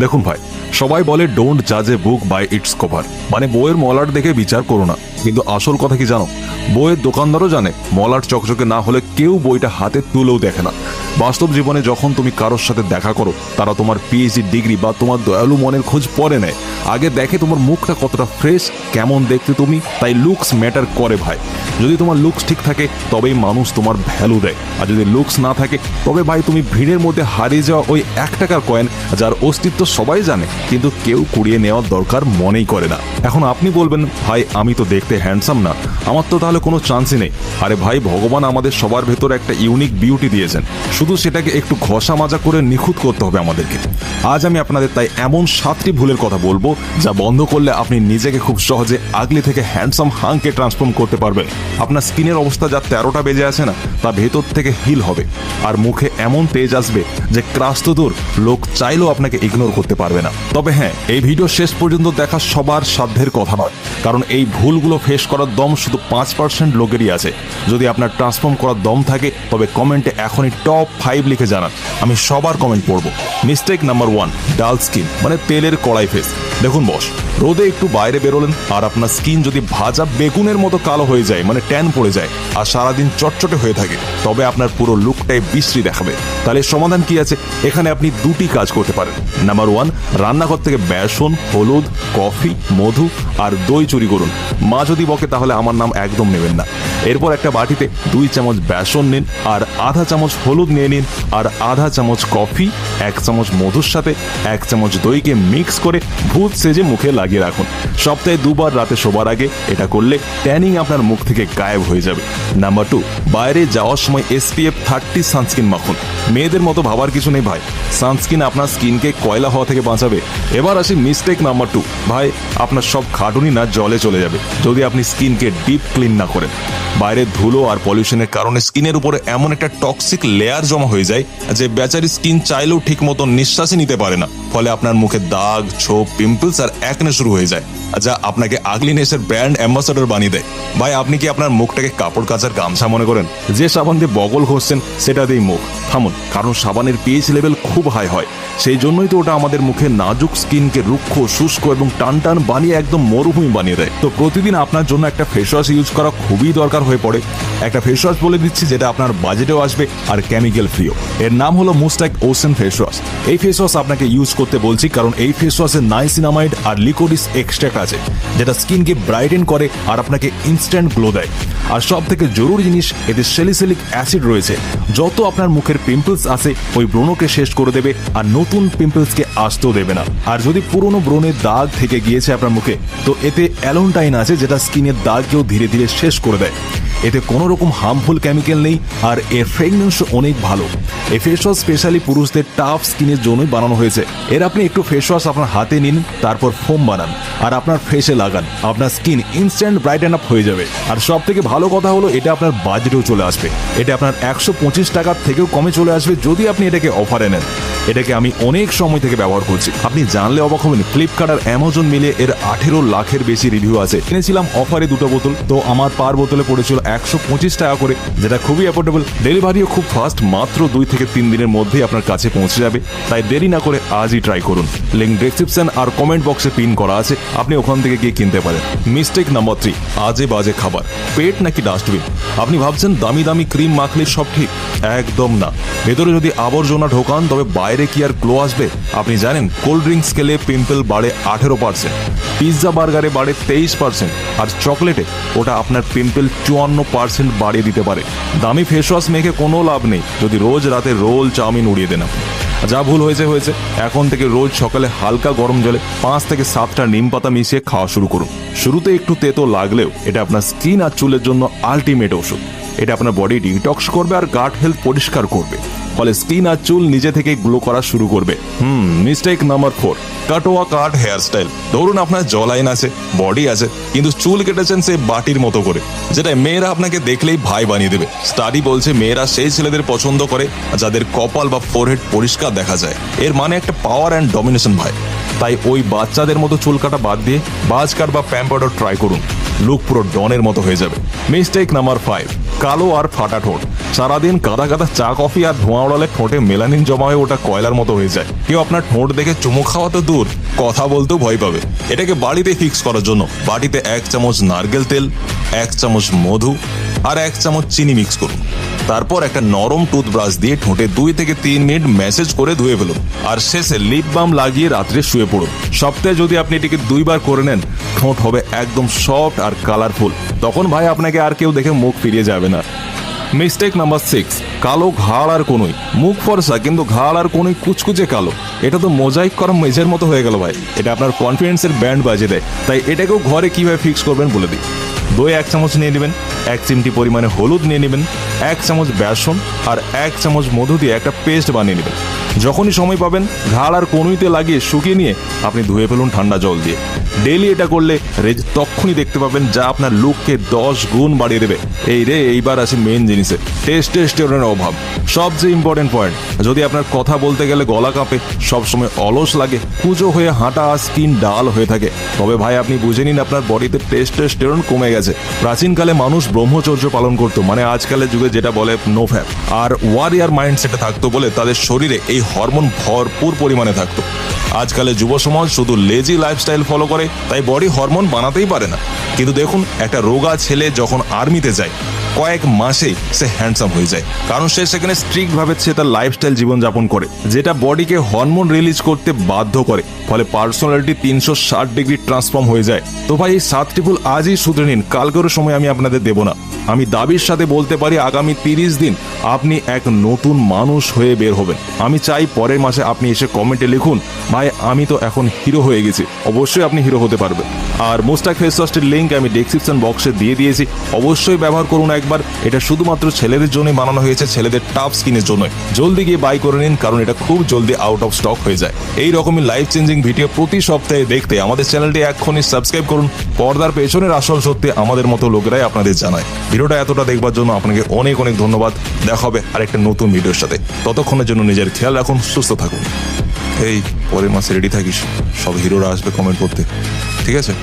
দেখুন ভাই, সবাই বলে ডোন্ট জাজ এ বুক বাই ইটস কভার, মানে বইয়ের মলাট দেখে বিচার করো না। কিন্তু আসল কথা কি জানো? বইয়ের দোকানদারও জানে মলাট চকচকে না হলে কেউ বইটা হাতে তুলেও দেখে না। বাস্তব জীবনে যখন তুমি কারোর সাথে দেখা করো, তারা তোমার পিএইচডি ডিগ্রি বা তোমার দয়ালু মনের খোঁজ পরে নেয়। আগে দেখে তোমার মুখটা কতটা ফ্রেশ, কেমন দেখতে তুমি। তাই লুকস ম্যাটার করে ভাই। যদি তোমার লুকস ঠিক থাকে তবেই মানুষ তোমার ভ্যালু দেয়, আর যদি লুকস না থাকে তবে ভাই তুমি ভিড়ের মধ্যে হারিয়ে যাওয়া ওই 1 টাকার কয়েন, যার অস্তিত্ব সবাই জানে কিন্তু কেউ কুড়িয়ে নেওয়ার দরকার মনেই করে না। এখন আপনি বলবেন, ভাই আমি তো দেখতে হ্যান্ডসাম না, আমার তো তাহলে কোনো চান্সই নেই। আরে ভাই, ভগবান আমাদের সবার ভেতরে একটা ইউনিক বিউটি দিয়েছেন, শুধু সেটাকে একটু ঘষা মাজা করে নিখুঁত করতে হবে আমাদেরকে। আজ আমি আপনাদের তাই এমন 7টি ভুলের কথা বলবো যা বন্ধ করলে আপনি নিজেকে খুব সহজে আগলি থেকে হ্যান্ডসাম হাংকে ট্রান্সফর্ম করতে পারবেন। আপনার স্কিনের অবস্থা যা 13টা বেজে আছে না, তা ভেতর থেকে হিল হবে, আর মুখে এমন তেজ আসবে যে ক্রাশ তো দূর, লোক চাইলেও আপনাকে ইগনোর করতে পারবে না। তবে হ্যাঁ, এই ভিডিও শেষ পর্যন্ত দেখা সবার সাধ্যের কথা নয়, কারণ এই ভুলগুলো ফেস করার দম শুধু 5% লোকেরই আছে। যদি আপনার ট্রান্সফর্ম করার দম থাকে তবে কমেন্টে এখনই টপ 5 লিখে জানান, আমি সবার কমেন্ট পড়ব। মিস্টেক নাম্বার 1, ডাল স্কিন, মানে তেলের কড়াই ফেস। দেখুন বস, রোদে একটু বাইরে বেরোলেন আর আপনার স্কিন যদি ভাজা বেগুনের মতো কালো হয়ে যায়, মানে ট্যান পড়ে যায়, আর সারাদিন চটচটে হয়ে থাকে, তবে আপনার পুরো লুকটাই বিশ্রী দেখাবে। তাহলে সমাধান কি আছে? এখানে আপনি 2টি কাজ করতে পারেন। নাম্বার 1, রান্নাঘর থেকে বেসন, হলুদ, কফি, মধু আর দই চুরি করুন। মা যদি বকে তাহলে আমার নাম একদম নেবেন না। এরপর একটা বাটিতে 2 চামচ বেসন নিন, আর আধা চামচ হলুদ নিয়ে নিন, আর আধা চামচ কফি, 1 চামচ মধুর সাথে 1 চামচ দইকে মিক্স করে ভূত সেজে মুখে লাগিয়ে রাখুন। সপ্তাহে 2 বার রাতে শোবার আগে এটা করলে ট্যানিং আপনার মুখ থেকে গায়েব হয়ে যাবে। নাম্বার 2, বাইরে যাওয়ার সময় SPF 30 সানস্ক্রিন মাখুন। মেয়েদের মতো ভাবার কিছু নেই ভাই, সানস্ক্রিন আপনার স্কিনকে কয়লা হওয়া থেকে বাঁচাবে। এবার আসি মিস্টেক নাম্বার 2। ভাই, আপনার সব খাটুনি না জলে চলে যাবে যদি আপনি স্কিনকে ডিপ ক্লিন না করেন। বাইরের ধুলো আর পলিউশনের কারণে স্কিনের উপরে এমন একটা টক্সিক লেয়ার জমা হয়ে যায় যে বেচারি স্কিন চাইলেও ঠিক মতো নিঃশ্বাসই নিতে পারে না। ফলে আপনার মুখে দাগ, ছোপ, পিম্পলস আর একনে শুরু হয়ে যায়, যা আপনাকে আগলিনেসের ব্র্যান্ড অ্যাম্বাসাডর বানিয়ে দেয়। ভাই, আপনি কি আপনার মুখটাকে কাপড় কাচার গামছা মনে করেন? যে সাবান দিয়ে বগল ঘষছেন সেটা দিয়েই মুখ। থামুন, কারণ সাবানের পিএইচ লেভেল খুব হাই হয়, সেই জন্যই তো ওটা আমাদের মুখে নাজুক স্কিনকে রুক্ষ, শুষ্ক এবং টান টান বানিয়ে একদম মরুভূমি বানিয়ে দেয়। তো প্রতিদিন আপনার জন্য একটা ফেস ওয়াশ ইউজ করা খুবই দরকার হয়ে পড়ে। একটা ফেস ওয়াশ বলে দিচ্ছি যেটা আপনার বাজেটেও আসবে আর কেমিক্যাল ফ্রিও। এর নাম হলো মুস্তাক ওশেন ফেস ওয়াশ। এই ফেস ওয়াশ আপনাকে ইউজ করতে বলছি কারণ এই ফেস ওয়াশে নাইসিনামাইড আর লিকোডিস এক্সট্রাক্ট আছে, যেটা স্কিনকে ব্রাইটেন করে আর আপনাকে ইনস্ট্যান্ট গ্লো দেয়। আর সব থেকে জরুরি জিনিস, এতে স্যালিসিলিক অ্যাসিড রয়েছে, যত আপনার মুখের পিম্পলস আছে ওই ব্রণকে শেষ করে দেবে আর নতুন পিম্পলসকে আসতেও দেবে না। আর যদি পুরনো ব্রণের দাগ থেকে গিয়েছে আপনার মুখে, তো এতে অ্যালোনটাইন আছে, যেটা স্কিনের দাগকেও ধীরে ধীরে শেষ করে দেয়। এতে কোনো রকম হার্মফুল কেমিক্যাল নেই আর এর ফ্রেগনেন্সও অনেক ভালো। এই ফেস ওয়াশ স্পেশালি পুরুষদের টাফ স্কিনের জন্যই বানানো হয়েছে। এর আপনি একটু ফেস ওয়াশ আপনার হাতে নিন, তারপর ফোম বানান আর আপনার ফেসে লাগান, আপনার স্কিন ইনস্ট্যান্ট ব্রাইটেন আপ হয়ে যাবে। আর সব থেকে ভালো কথা হলো এটা আপনার বাজেটেও চলে আসবে। এটা আপনার 125 টাকার থেকেও কমে চলে আসবে যদি আপনি এটাকে অফারে নেন। এটাকে আমি অনেক সময় থেকে ব্যবহার করছি, আপনি জানলে অবাক হবেন। ফ্লিপকার্ট আর অ্যামাজন মিলে এর 18 লাখের বেশি রিভিউ আছে। কিনেছিলাম অফারে 2টো বোতল, তো আমার পার বোতলে পড়েছিল 125 টাকা করে, যেটা খুবই অ্যাফোর্ডেবল। ডেলিভারিও খুব ফাস্ট, মাত্র 2 থেকে 3 দিনের মধ্যেই আপনার কাছে পৌঁছে যাবে। তাই দেরি না করে আজই ট্রাই করুন। লিঙ্ক ডেসক্রিপশন আর কমেন্ট বক্সে পিন করা আছে, আপনি ওখান থেকে গিয়ে কিনতে পারেন। মিস্টেক নাম্বার 3, আজে বাজে খাবার। পেট নাকি ডাস্টবিন? আপনি ভাবছেন দামি দামি ক্রিম মাখলে সব ঠিক, একদম না। ভেতরে যদি আবর্জনা ঢোকান তবে বাইরে কি আর গ্লো আসবে? আপনি জানেন কোল্ড ড্রিঙ্কস খেলে পিম্পল বাড়ে 18%, পিৎজা বার্গারে বাড়ে 23%, আর চকলেটে ওটা আপনার পিম্পল 54% বাড়িয়ে দিতে পারে। দামি ফেস ওয়াশ মেখে কোনো লাভ নেই যদি রোজ রাতে রোল, চাউমিন উড়িয়ে দেন। যা ভুল হয়েছে হয়েছে, এখন থেকে রোজ সকালে হালকা গরম জলে 5 থেকে 7টা নিম পাতা মিশিয়ে খাওয়া শুরু করুন। শুরুতে একটু তেতো লাগলেও এটা আপনার স্কিন আর চুলের জন্য আলটিমেট ওষুধ। এটা আপনার বডি ডিটক্স করবে আর গাট হেলথ পরিষ্কার করবে, ফলে স্কিন আর চুল নিজে থেকে গ্লো করা শুরু করবে। মিস্টেক নাম্বার 4, কাটোয়া কাট হেয়ার স্টাইল। ধরুন আপনার জলাইন আছে, বডি আছে, কিন্তু চুল কেটেছেন সে বাটির মতো করে, যেটা মেয়েরা আপনাকে দেখলেই ভাই বানিয়ে দেবে। স্টাডি বলছে মেয়েরা সেই ছেলেদের পছন্দ করে যাদের কপাল বা ফোরহেড পরিষ্কার দেখা যায়। এর মানে একটা পাওয়ার অ্যান্ড ডমিনেশন ভাই। তাই ওই বাচ্চাদের মতো চুল কাটা বাদ দিয়ে বাজ কাট বা প্যাম্পার্ডার ট্রাই করুন, লুক পুরো ডনের মতো হয়ে যাবে। মিস্টেক নাম্বার 5, কালো আর ফাটা ঠোঁট, সারাদিন কাদা কাদা চা কফি আর ধোঁয়া ওড়ালে ঠোঁটে মেলানিন জমা হয়ে ওটা কয়লার মতো হয়ে যায়। কেউ আপনার ঠোঁট দেখে চুমু খাওয়া তো দূর, কথা বলতেও ভয় পাবে। এটাকে বাড়িতে ফিক্স করার জন্য বাটিতে 1 চামচ নারকেল তেল, 1 চামচ মধু আর 1 চামচ চিনি মিক্স করুন। তারপর একটা নরম টুথব্রাশ দিয়ে ঠোঁটে 2 থেকে 3 মিনিট ম্যাসেজ করে ধুয়ে ফেলুন। আর শেষে লিপ বাম লাগিয়ে রাত্রে শুয়ে পড়ুন। সপ্তাহে যদি আপনি এটিকে 2 বার করে নেন, ঠোঁট হবে একদম সফট আর কালারফুল। তখন ভাই আপনাকে আর কেউ দেখে মুখ ফিরিয়ে যাবে না। মিস্টেক নাম্বার 6, কালো ঘাড় আর কনুই। মুখ ফর্সা কিন্তু ঘাড় আর কনুই কুচকুচে কালো। এটা তো মোজাইক করা মেঝের মতো হয়ে গেল ভাই। এটা আপনার কনফিডেন্সের ব্যান্ড বাজিয়ে দেয়। তাই এটাকেও ঘরে কিভাবে ফিক্স করবেন বলে দিই। দই 1 চামচ নিয়ে নেবেন, 1 চিমটি পরিমাণে হলুদ নিয়ে নেবেন, 1 চামচ বেসন আর 1 চামচ মধু দিয়ে একটা পেস্ট বানিয়ে নেবেন। যখনই সময় পাবেন ঘাড় আর কনুইতে লাগিয়ে শুকিয়ে নিয়ে আপনি ধুয়ে ফেলুন ঠান্ডা জল দিয়ে। ডেইলি এটা করলে তখনই দেখতে পাবেন যা আপনার লুককে 10 গুণ বাড়িয়ে দেবে। এইবার আছে মেন জিনিসে, টেস্টোস্টেরনের অভাব। সবচেয়ে ইম্পর্টেন্ট পয়েন্ট, যদি আপনার কথা বলতে গেলে গলা কাঁপে, সবসময় অলস লাগে, কুঁজো হয়ে হাঁটা আর স্কিন ডাল হয়ে থাকে, তবে ভাই আপনি বুঝে নিন আপনার বডিতে টেস্টোস্টেরন কমে গেছে। প্রাচীনকালে মানুষ ব্রহ্মচর্য পালন করতো, মানে আজকালের যুগে যেটা বলে নো ফ্যাট, আর ওয়ারিয়ার মাইন্ডসেটে থাকতো বলে তাদের শরীরে এই হরমোন ভরপুর পরিমাণে থাকতো। আজকালের যুব সমাজ শুধু লেজি লাইফস্টাইল ফলো করে, তাই বডি হরমোন বানাতেই পারে না। কিন্তু দেখুন, একটা রোগা ছেলে যখন আর্মিতে যায়, কয়েক মাসেই সে হ্যান্ডসাম হয়ে যায়, কারণ সে সেখানে স্ট্রিক্ট ভাবে সে তার লাইফস্টাইল জীবনযাপন করে, যেটা বডিকে হরমোন রিলিজ করতে বাধ্য করে। ফলে পার্সোনালিটি 360 ডিগ্রি ট্রান্সফর্ম হয়ে যায়। তো ভাই এই 7টি ভুল আজই শুধরে নিন, কালকের সময় আমি আপনাদের দেব না। আমি দাবির সাথে বলতে পারি আগামী 30 দিন আপনি এক নতুন মানুষ হয়ে বের হবেন। আমি চাই পরের মাসে আপনি এসে কমেন্টে লিখুন, ভাই আমি তো এখন হিরো হয়ে গেছি। অবশ্যই আপনি হিরো হতে পারবেন। আর মোস্টাক ফেস ওয়াশটির লিঙ্ক আমি ডেসক্রিপশন বক্সে দিয়ে দিয়েছি, অবশ্যই ব্যবহার করুন একবার। এটা শুধুমাত্র ছেলেদের জন্যই বানানো হয়েছে, ছেলেদের টাফ স্কিনের জন্য। জলদি গিয়ে বাই করে নিন, কারণ এটা খুব জলদি আউট অফ স্টক হয়ে যায়। এই রকমই লাইফ চেঞ্জিং ভিডিও প্রতি সপ্তাহে দেখতে আমাদের চ্যানেলটি এক্ষুনি সাবস্ক্রাইব করুন। পর্দার পেছনের আসল সত্যি আমাদের মতো লোকেরাই আপনাদের জানায়। ভিডিওটা এতটা দেখবার জন্য আপনাকে অনেক অনেক ধন্যবাদ। দেখা হবে আরেকটা নতুন ভিডিওর সাথে। ততক্ষণের জন্য নিজের খেয়াল রাখুন, সুস্থ থাকুন। এই পরের মাসে রেডি থাকিস, সব হিরোরা আসবে কমেন্ট করতে, ঠিক আছে?